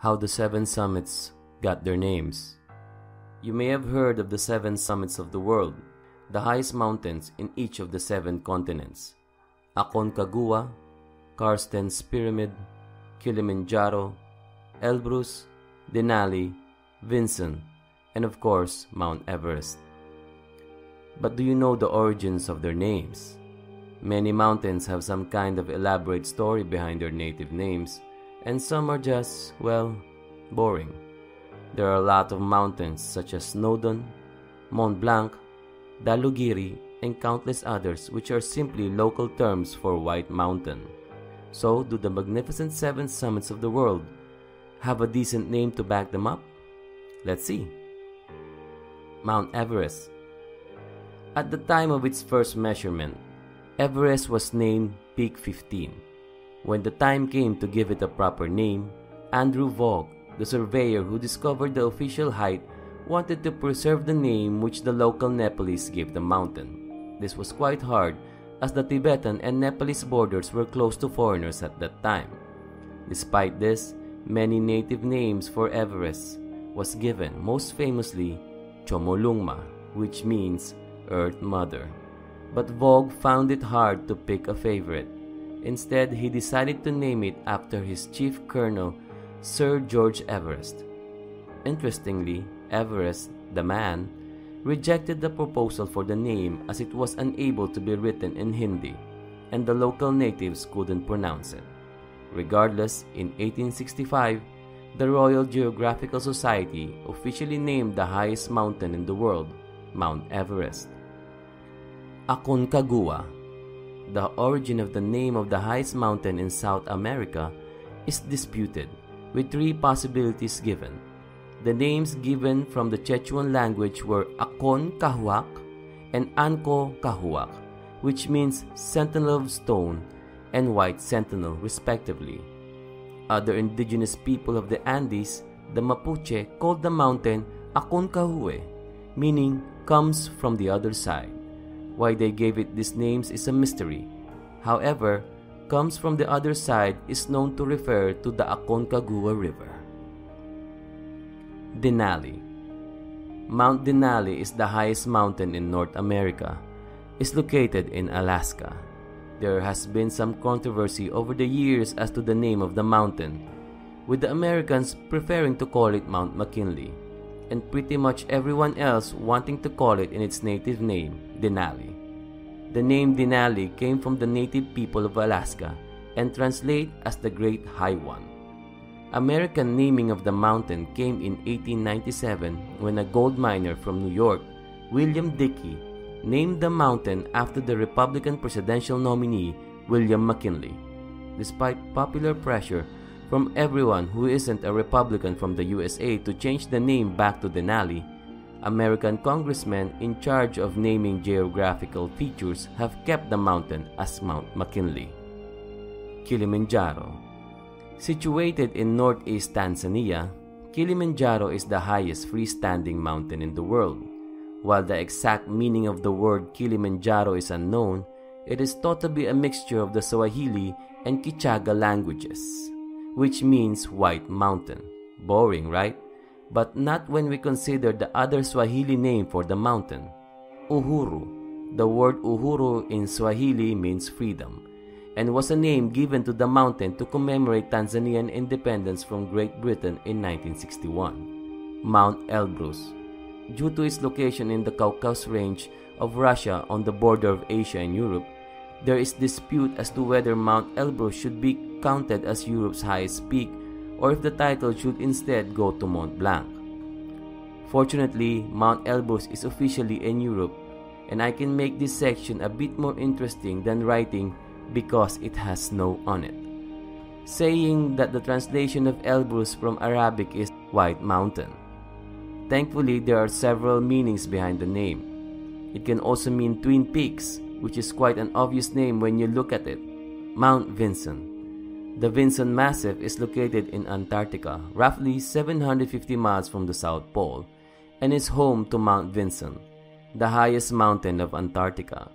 How the seven summits got their names. You may have heard of the seven summits of the world, the highest mountains in each of the seven continents: Aconcagua, Carsten's Pyramid, Kilimanjaro, Elbrus, Denali, Vinson, and of course Mount Everest. But do you know the origins of their names? Many mountains have some kind of elaborate story behind their native names, and some are just, well, boring. There are a lot of mountains such as Snowdon, Mont Blanc, Dalugiri, and countless others which are simply local terms for White Mountain. So, do the magnificent seven summits of the world have a decent name to back them up? Let's see. Mount Everest. At the time of its first measurement, Everest was named Peak 15. When the time came to give it a proper name, Andrew Vogt, the surveyor who discovered the official height, wanted to preserve the name which the local Nepalese gave the mountain. This was quite hard, as the Tibetan and Nepalese borders were close to foreigners at that time. Despite this, many native names for Everest was given, most famously Chomolungma, which means Earth Mother. But Vogt found it hard to pick a favorite. Instead, he decided to name it after his chief colonel, Sir George Everest. Interestingly, Everest, the man, rejected the proposal for the name as it was unable to be written in Hindi, and the local natives couldn't pronounce it. Regardless, in 1865, the Royal Geographical Society officially named the highest mountain in the world Mount Everest. Aconcagua. The origin of the name of the highest mountain in South America is disputed, with three possibilities given. The names given from the Quechuan language were Acon-Cahuac and Anco-Cahuac, which means Sentinel of Stone and White Sentinel, respectively. Other indigenous people of the Andes, the Mapuche, called the mountain Aconcahue, meaning comes from the other side. Why they gave it these names is a mystery. However, comes from the other side is known to refer to the Aconcagua River. Denali. Mount Denali is the highest mountain in North America. It's located in Alaska. There has been some controversy over the years as to the name of the mountain, with the Americans preferring to call it Mount McKinley, and pretty much everyone else wanting to call it in its native name, Denali. The name Denali came from the native people of Alaska and translate as the Great High One. American naming of the mountain came in 1897 when a gold miner from New York, William Dickey, named the mountain after the Republican presidential nominee William McKinley. Despite popular pressure from everyone who isn't a Republican from the USA to change the name back to Denali, American congressmen in charge of naming geographical features have kept the mountain as Mount McKinley. Kilimanjaro. Situated in northeast Tanzania, Kilimanjaro is the highest freestanding mountain in the world. While the exact meaning of the word Kilimanjaro is unknown, it is thought to be a mixture of the Swahili and Kichaga languages, which means White Mountain. Boring, right? But not when we consider the other Swahili name for the mountain, Uhuru. The word Uhuru in Swahili means freedom, and was a name given to the mountain to commemorate Tanzanian independence from Great Britain in 1961. Mount Elbrus. Due to its location in the Caucasus Range of Russia on the border of Asia and Europe, there is dispute as to whether Mount Elbrus should be counted as Europe's highest peak or if the title should instead go to Mont Blanc. Fortunately, Mount Elbrus is officially in Europe, and I can make this section a bit more interesting than writing because it has snow on it, saying that the translation of Elbrus from Arabic is White Mountain. Thankfully, there are several meanings behind the name. It can also mean Twin Peaks, which is quite an obvious name when you look at it. Mount Vinson. The Vinson Massif is located in Antarctica, roughly 750 miles from the South Pole, and is home to Mount Vinson, the highest mountain of Antarctica.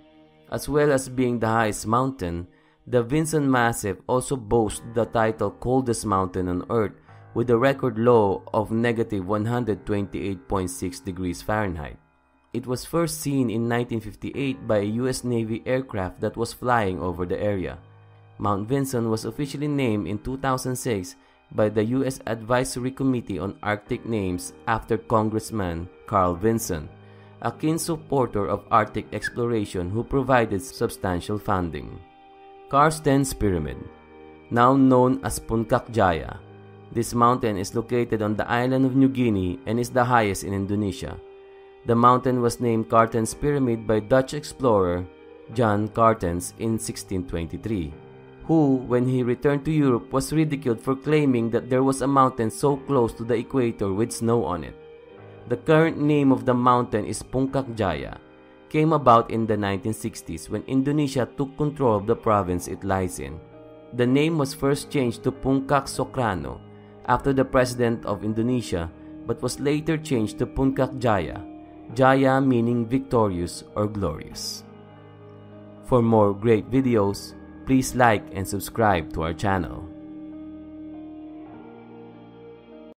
As well as being the highest mountain, the Vinson Massif also boasts the title coldest mountain on Earth with a record low of negative 128.6 degrees Fahrenheit. It was first seen in 1958 by a U.S. Navy aircraft that was flying over the area. Mount Vinson was officially named in 2006 by the U.S. Advisory Committee on Arctic Names after Congressman Carl Vinson, a keen supporter of Arctic exploration who provided substantial funding. Carstensz Pyramid, now known as Puncak Jaya. This mountain is located on the island of New Guinea and is the highest in Indonesia. The mountain was named Carstensz Pyramid by Dutch explorer Jan Carstensz in 1623, who, when he returned to Europe, was ridiculed for claiming that there was a mountain so close to the equator with snow on it. The current name of the mountain is Puncak Jaya, came about in the 1960s when Indonesia took control of the province it lies in. The name was first changed to Puncak Sokrano after the president of Indonesia, but was later changed to Puncak Jaya, Jaya meaning victorious or glorious. For more great videos, please like and subscribe to our channel.